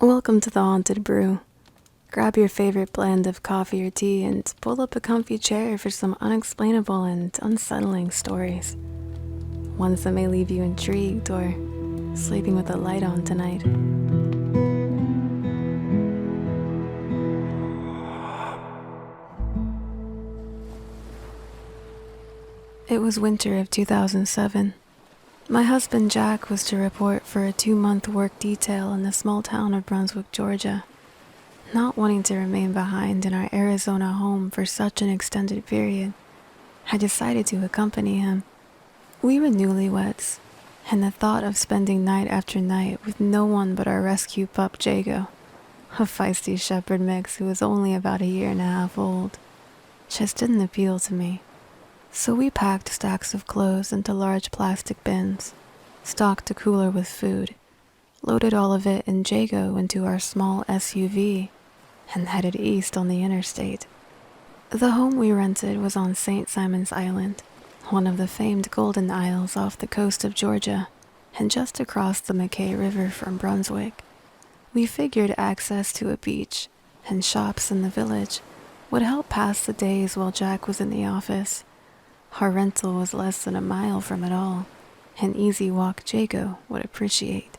Welcome to the Haunted Brew. Grab your favorite blend of coffee or tea and pull up a comfy chair for some unexplainable and unsettling stories. Ones that may leave you intrigued or sleeping with the light on tonight. It was winter of 2007. My husband Jack was to report for a 2-month work detail in the small town of Brunswick, Georgia. Not wanting to remain behind in our Arizona home for such an extended period, I decided to accompany him. We were newlyweds, and the thought of spending night after night with no one but our rescue pup Jago, a feisty shepherd mix who was only about a year and a half old, just didn't appeal to me. So we packed stacks of clothes into large plastic bins, stocked a cooler with food, loaded all of it and Jago into our small SUV, and headed east on the interstate. The home we rented was on St. Simon's Island, one of the famed Golden Isles off the coast of Georgia, and just across the McKay River from Brunswick. We figured access to a beach and shops in the village would help pass the days while Jack was in the office. Our rental was less than a mile from it all, an easy walk Jago would appreciate.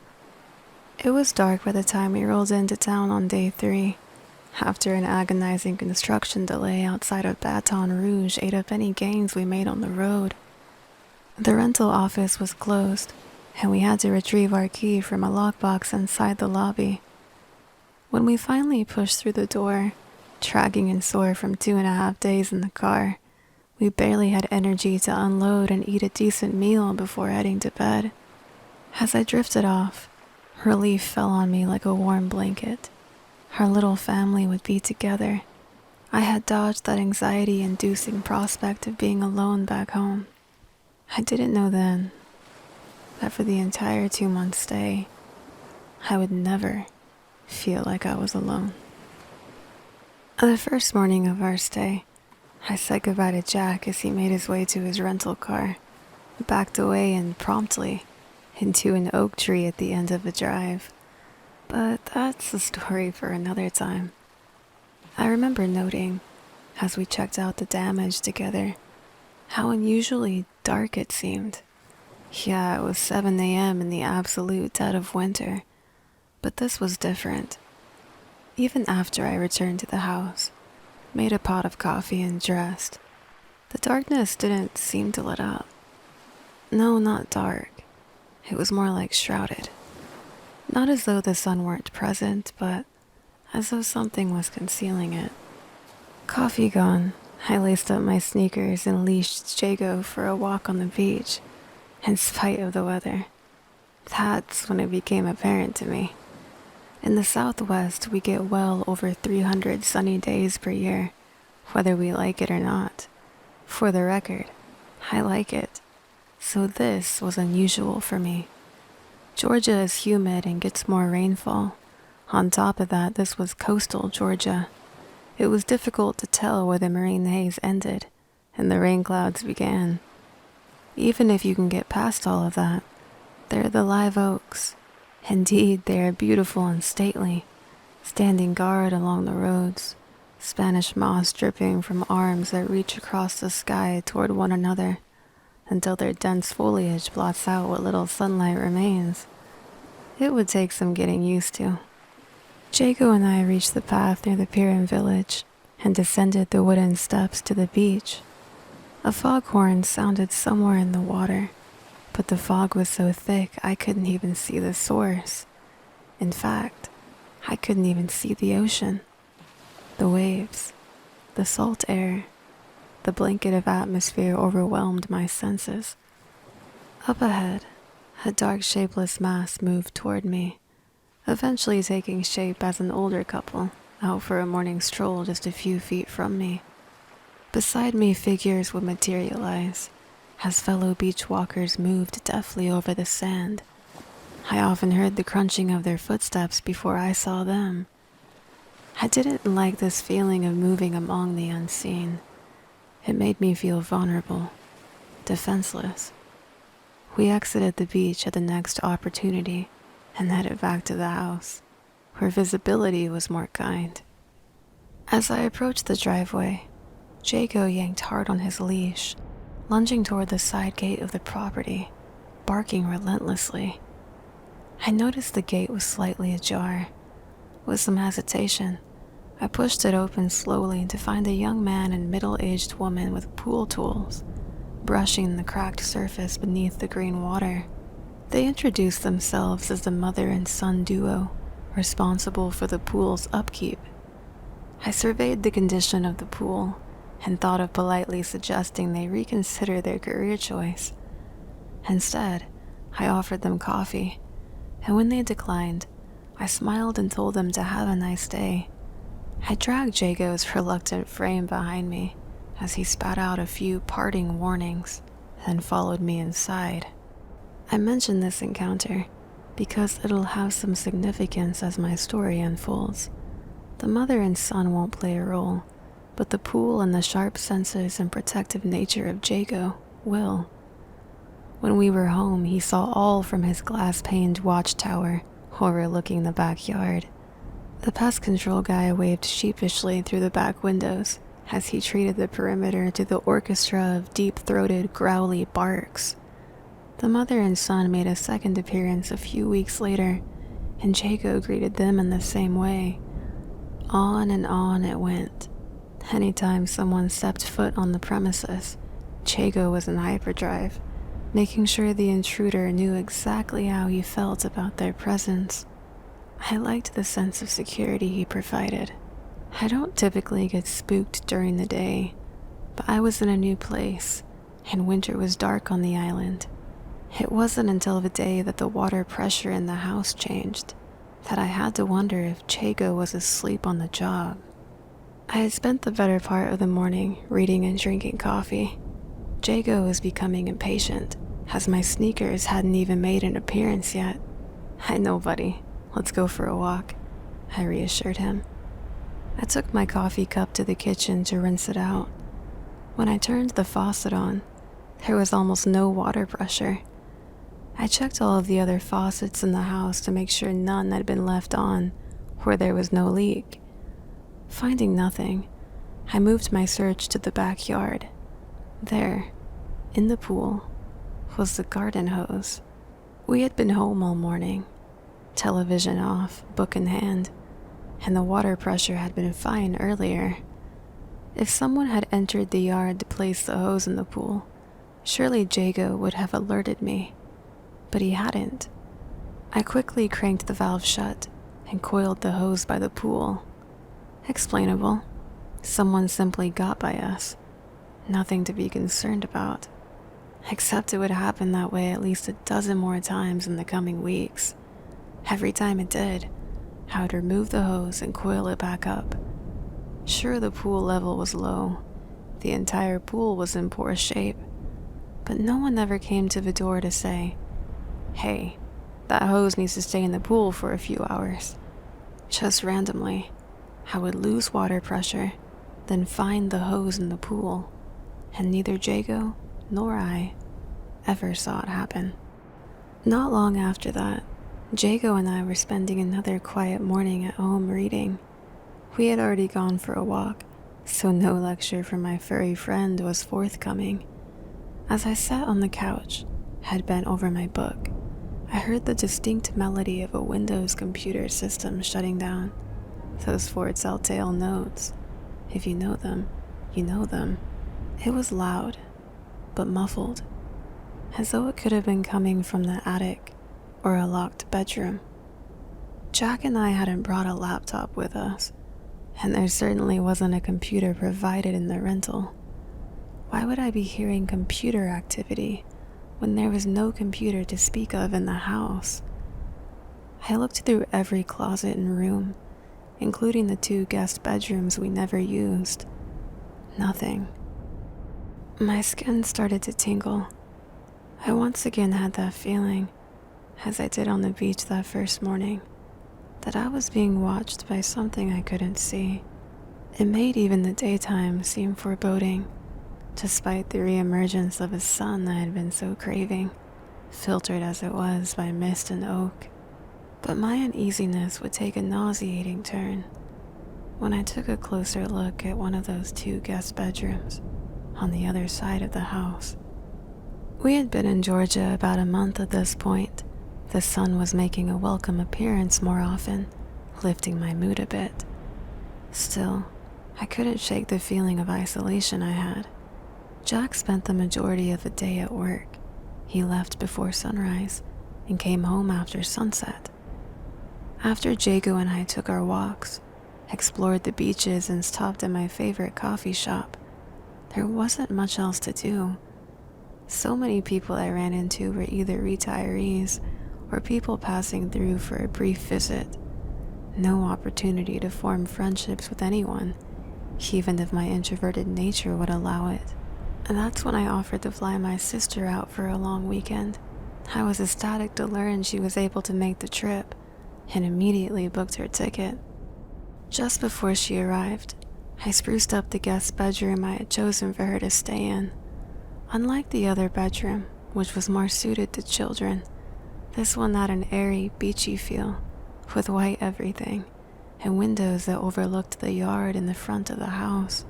It was dark by the time we rolled into town on day 3, after an agonizing construction delay outside of Baton Rouge ate up any gains we made on the road. The rental office was closed, and we had to retrieve our key from a lockbox inside the lobby. When we finally pushed through the door, dragging and sore from 2.5 days in the car, we barely had energy to unload and eat a decent meal before heading to bed. As I drifted off, relief fell on me like a warm blanket. Our little family would be together. I had dodged that anxiety-inducing prospect of being alone back home. I didn't know then that for the entire 2-month stay, I would never feel like I was alone. The first morning of our stay, I said goodbye to Jack as he made his way to his rental car, backed away and promptly into an oak tree at the end of the drive. But that's a story for another time. I remember noting, as we checked out the damage together, how unusually dark it seemed. Yeah, it was 7 a.m. in the absolute dead of winter, but this was different. Even after I returned to the house, made a pot of coffee and dressed, the darkness didn't seem to let up. No, not dark. It was more like shrouded. Not as though the sun weren't present, but as though something was concealing it. Coffee gone, I laced up my sneakers and leashed Jago for a walk on the beach, in spite of the weather. That's when it became apparent to me. In the Southwest, we get well over 300 sunny days per year, whether we like it or not. For the record, I like it. So this was unusual for me. Georgia is humid and gets more rainfall. On top of that, this was coastal Georgia. It was difficult to tell where the marine haze ended and the rain clouds began. Even if you can get past all of that, there are the live oaks. Indeed, they are beautiful and stately, standing guard along the roads, Spanish moss dripping from arms that reach across the sky toward one another, until their dense foliage blots out what little sunlight remains. It would take some getting used to. Jago and I reached the path near the Piran village and descended the wooden steps to the beach. A foghorn sounded somewhere in the water, but the fog was so thick I couldn't even see the source. In fact, I couldn't even see the ocean. The waves, the salt air, the blanket of atmosphere overwhelmed my senses. Up ahead, a dark shapeless mass moved toward me, eventually taking shape as an older couple out for a morning stroll just a few feet from me. Beside me, figures would materialize as fellow beach walkers moved deftly over the sand. I often heard the crunching of their footsteps before I saw them. I didn't like this feeling of moving among the unseen. It made me feel vulnerable, defenseless. We exited the beach at the next opportunity and headed back to the house. where visibility was more kind. As I approached the driveway, Jago yanked hard on his leash, lunging toward the side gate of the property, barking relentlessly. I noticed the gate was slightly ajar. With some hesitation, I pushed it open slowly to find a young man and middle-aged woman with pool tools, brushing the cracked surface beneath the green water. They introduced themselves as the mother and son duo responsible for the pool's upkeep. I surveyed the condition of the pool and thought of politely suggesting they reconsider their career choice. Instead, I offered them coffee, and when they declined, I smiled and told them to have a nice day. I dragged Jago's reluctant frame behind me as he spat out a few parting warnings, then followed me inside. I mention this encounter because it'll have some significance as my story unfolds. The mother and son won't play a role, but the pool and the sharp senses and protective nature of Jago will. When we were home, he saw all from his glass-paned watchtower overlooking the backyard. The pest control guy waved sheepishly through the back windows as he treated the perimeter to the orchestra of deep-throated, growly barks. The mother and son made a second appearance a few weeks later, and Jago greeted them in the same way. On and on it went. Anytime someone stepped foot on the premises, Jago was in hyperdrive, making sure the intruder knew exactly how he felt about their presence. I liked the sense of security he provided. I don't typically get spooked during the day, but I was in a new place, and winter was dark on the island. It wasn't until the day that the water pressure in the house changed that I had to wonder if Jago was asleep on the job. I had spent the better part of the morning reading and drinking coffee. Jago was becoming impatient, as my sneakers hadn't even made an appearance yet. "I know, buddy. Let's go for a walk," I reassured him. I took my coffee cup to the kitchen to rinse it out. When I turned the faucet on, there was almost no water pressure. I checked all of the other faucets in the house to make sure none had been left on where there was no leak. Finding nothing, I moved my search to the backyard. There, in the pool, was the garden hose. We had been home all morning, television off, book in hand, and the water pressure had been fine earlier. If someone had entered the yard to place the hose in the pool, surely Jago would have alerted me, but he hadn't. I quickly cranked the valve shut and coiled the hose by the pool. Explainable. Someone simply got by us. Nothing to be concerned about. Except it would happen that way at least a dozen more times in the coming weeks. Every time it did, I would remove the hose and coil it back up. Sure, the pool level was low. The entire pool was in poor shape. But no one ever came to the door to say, "Hey, that hose needs to stay in the pool for a few hours." Just randomly, I would lose water pressure, then find the hose in the pool, and neither Jago nor I ever saw it happen. Not long after that, Jago and I were spending another quiet morning at home reading. We had already gone for a walk, so no lecture from my furry friend was forthcoming. As I sat on the couch, head bent over my book, I heard the distinct melody of a Windows computer system shutting down. Those four telltale notes. If you know them, you know them. It was loud, but muffled, as though it could have been coming from the attic or a locked bedroom. Jack and I hadn't brought a laptop with us, and there certainly wasn't a computer provided in the rental. Why would I be hearing computer activity when there was no computer to speak of in the house? I looked through every closet and room, including the 2 guest bedrooms we never used. Nothing. My skin started to tingle. I once again had that feeling, as I did on the beach that first morning, that I was being watched by something I couldn't see. It made even the daytime seem foreboding, despite the reemergence of a sun I had been so craving, filtered as it was by mist and oak. But my uneasiness would take a nauseating turn when I took a closer look at one of those 2 guest bedrooms on the other side of the house. We had been in Georgia about a month at this point. The sun was making a welcome appearance more often, lifting my mood a bit. Still, I couldn't shake the feeling of isolation I had. Jack spent the majority of the day at work. He left before sunrise and came home after sunset. After Jago and I took our walks, explored the beaches, and stopped at my favorite coffee shop, there wasn't much else to do. So many people I ran into were either retirees or people passing through for a brief visit. No opportunity to form friendships with anyone, even if my introverted nature would allow it. And that's when I offered to fly my sister out for a long weekend. I was ecstatic to learn she was able to make the trip and immediately booked her ticket. Just before she arrived, I spruced up the guest bedroom I had chosen for her to stay in. Unlike the other bedroom, which was more suited to children, this one had an airy, beachy feel, with white everything, and windows that overlooked the yard in the front of the house.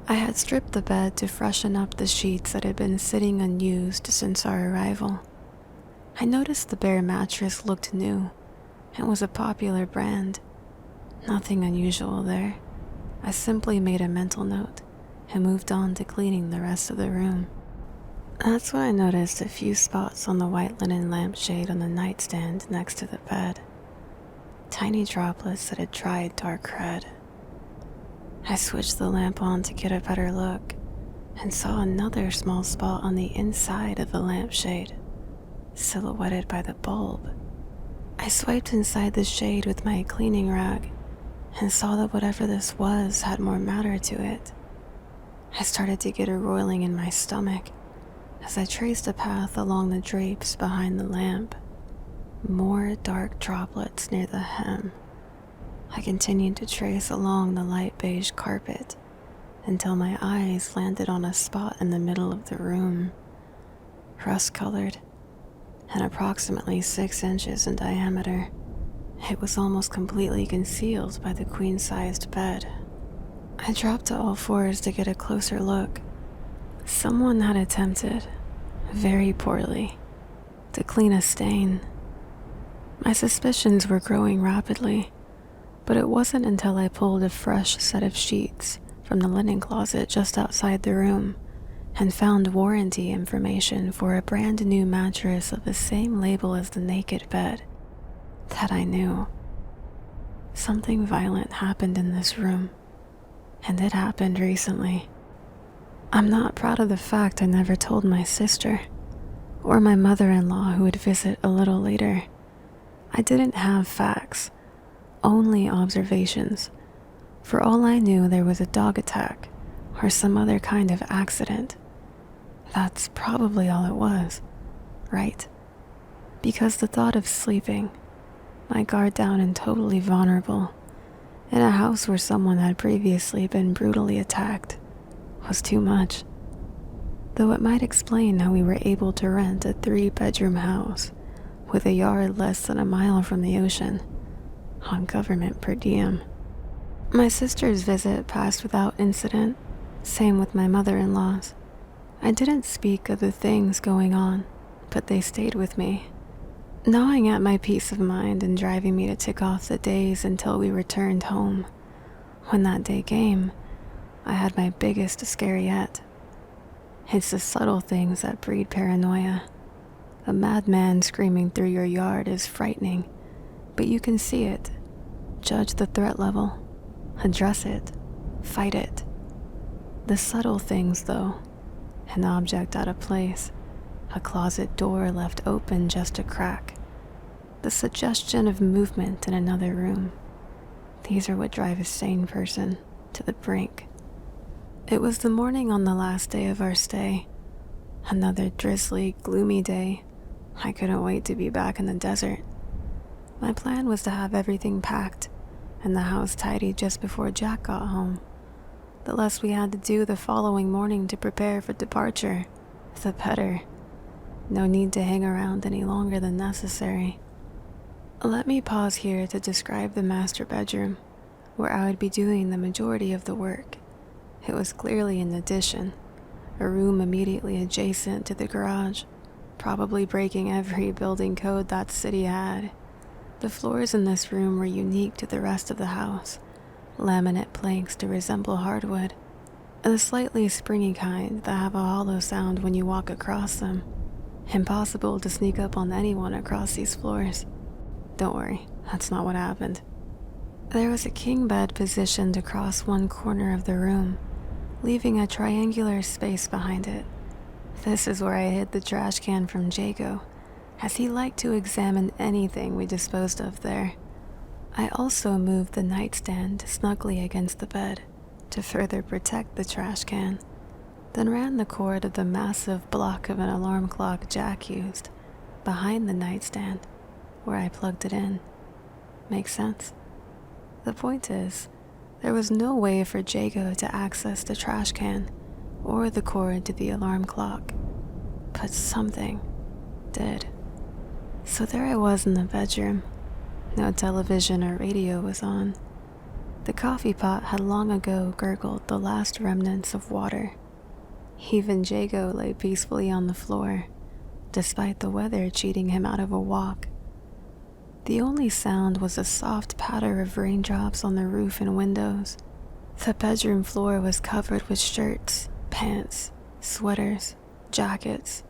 I had stripped the bed to freshen up the sheets that had been sitting unused since our arrival. I noticed the bare mattress looked new and was a popular brand. Nothing unusual there. I simply made a mental note and moved on to cleaning the rest of the room. That's when I noticed a few spots on the white linen lampshade on the nightstand next to the bed. Tiny droplets that had dried dark red. I switched the lamp on to get a better look and saw another small spot on the inside of the lampshade, silhouetted by the bulb. I swiped inside the shade with my cleaning rag and saw that whatever this was had more matter to it. I started to get a roiling in my stomach as I traced a path along the drapes behind the lamp. More dark droplets near the hem. I continued to trace along the light beige carpet until my eyes landed on a spot in the middle of the room, rust-colored and approximately 6 inches in diameter. It was almost completely concealed by the queen-sized bed. I dropped to all fours to get a closer look. Someone had attempted, very poorly, to clean a stain. My suspicions were growing rapidly, but it wasn't until I pulled a fresh set of sheets from the linen closet just outside the room and found warranty information for a brand new mattress of the same label as the naked bed that I knew. Something violent happened in this room, and it happened recently. I'm not proud of the fact I never told my sister or my mother-in-law who would visit a little later. I didn't have facts, only observations. For all I knew, there was a dog attack or some other kind of accident. That's probably all it was, right? Because the thought of sleeping, my guard down and totally vulnerable, in a house where someone had previously been brutally attacked, was too much. Though it might explain how we were able to rent a 3-bedroom house with a yard less than a mile from the ocean, on government per diem. My sister's visit passed without incident, same with my mother-in-law's. I didn't speak of the things going on, but they stayed with me, gnawing at my peace of mind and driving me to tick off the days until we returned home. When that day came, I had my biggest scare yet. It's the subtle things that breed paranoia. A madman screaming through your yard is frightening, but you can see it, judge the threat level, address it, fight it. The subtle things, though, an object out of place, a closet door left open just a crack, the suggestion of movement in another room. These are what drive a sane person to the brink. It was the morning on the last day of our stay. Another drizzly, gloomy day. I couldn't wait to be back in the desert. My plan was to have everything packed and the house tidied just before Jack got home. The less we had to do the following morning to prepare for departure, the better. No need to hang around any longer than necessary. Let me pause here to describe the master bedroom, where I would be doing the majority of the work. It was clearly an addition, a room immediately adjacent to the garage, probably breaking every building code that city had. The floors in this room were unique to the rest of the house, laminate planks to resemble hardwood, and the slightly springy kind that have a hollow sound when you walk across them. Impossible to sneak up on anyone across these floors. Don't worry, that's not what happened. There was a king bed positioned across one corner of the room, leaving a triangular space behind it. This is where I hid the trash can from Jago, as he liked to examine anything we disposed of there. I also moved the nightstand snugly against the bed to further protect the trash can, then ran the cord of the massive block of an alarm clock Jack used behind the nightstand, where I plugged it in. Makes sense? The point is, there was no way for Jago to access the trash can or the cord to the alarm clock, but something did. So there I was in the bedroom. No television or radio was on. The coffee pot had long ago gurgled the last remnants of water. Even Jago lay peacefully on the floor, despite the weather cheating him out of a walk. The only sound was a soft patter of raindrops on the roof and windows. The bedroom floor was covered with shirts, pants, sweaters, jackets.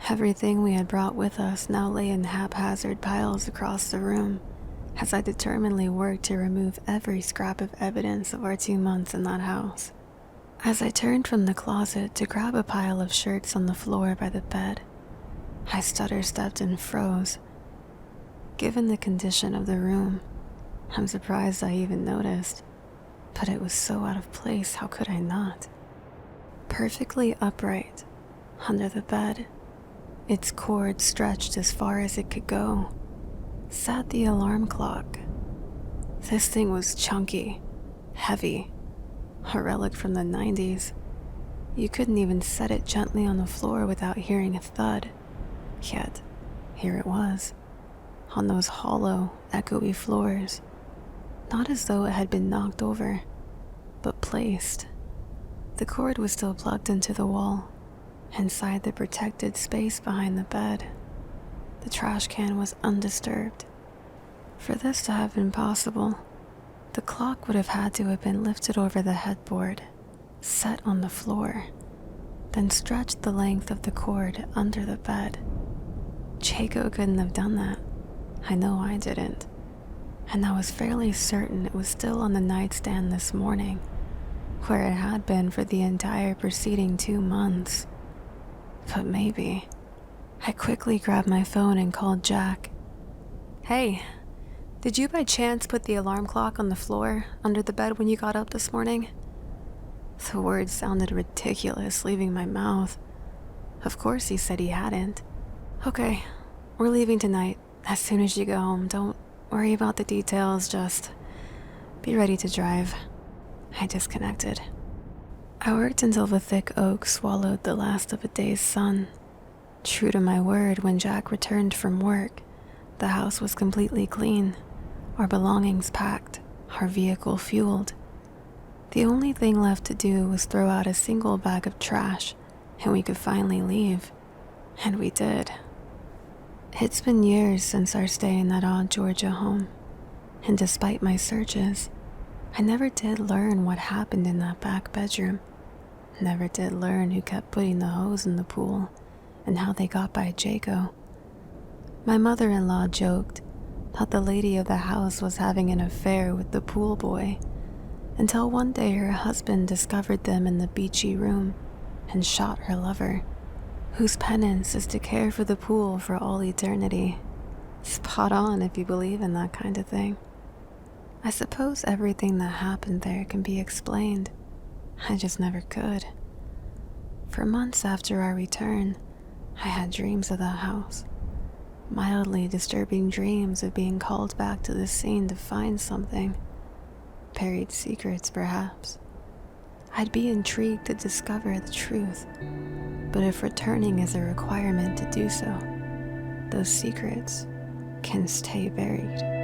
Everything we had brought with us now lay in haphazard piles across the room, as I determinedly worked to remove every scrap of evidence of our 2 months in that house. As I turned from the closet to grab a pile of shirts on the floor by the bed, I stutter-stepped and froze. Given the condition of the room, I'm surprised I even noticed, but it was so out of place, how could I not? Perfectly upright, under the bed, its cord stretched as far as it could go, sat the alarm clock. This thing was chunky, heavy, a relic from the 90s. You couldn't even set it gently on the floor without hearing a thud. Yet, here it was, on those hollow, echoey floors, not as though it had been knocked over, but placed. The cord was still plugged into the wall, inside the protected space behind the bed. The trash can was undisturbed. For this to have been possible, the clock would have had to have been lifted over the headboard, set on the floor, then stretched the length of the cord under the bed. Jago couldn't have done that. I know I didn't. And I was fairly certain it was still on the nightstand this morning, where it had been for the entire preceding 2 months. But maybe. I quickly grabbed my phone and called Jack. Hey, did you by chance put the alarm clock on the floor under the bed when you got up this morning? The words sounded ridiculous leaving my mouth. Of course he said he hadn't. Okay, we're leaving tonight. As soon as you go home, don't worry about the details, just be ready to drive. I disconnected. I worked until the thick oak swallowed the last of a day's sun. True to my word, when Jack returned from work, the house was completely clean, our belongings packed, our vehicle fueled. The only thing left to do was throw out a single bag of trash, and we could finally leave. And we did. It's been years since our stay in that odd Georgia home, and despite my searches, I never did learn what happened in that back bedroom. Never did learn who kept putting the hose in the pool and how they got by Jago. My mother-in-law joked that the lady of the house was having an affair with the pool boy, until one day her husband discovered them in the beachy room and shot her lover, whose penance is to care for the pool for all eternity. Spot on if you believe in that kind of thing. I suppose everything that happened there can be explained. I just never could. For months after our return, I had dreams of that house. Mildly disturbing dreams of being called back to the scene to find something. Buried secrets, perhaps. I'd be intrigued to discover the truth, but if returning is a requirement to do so, those secrets can stay buried.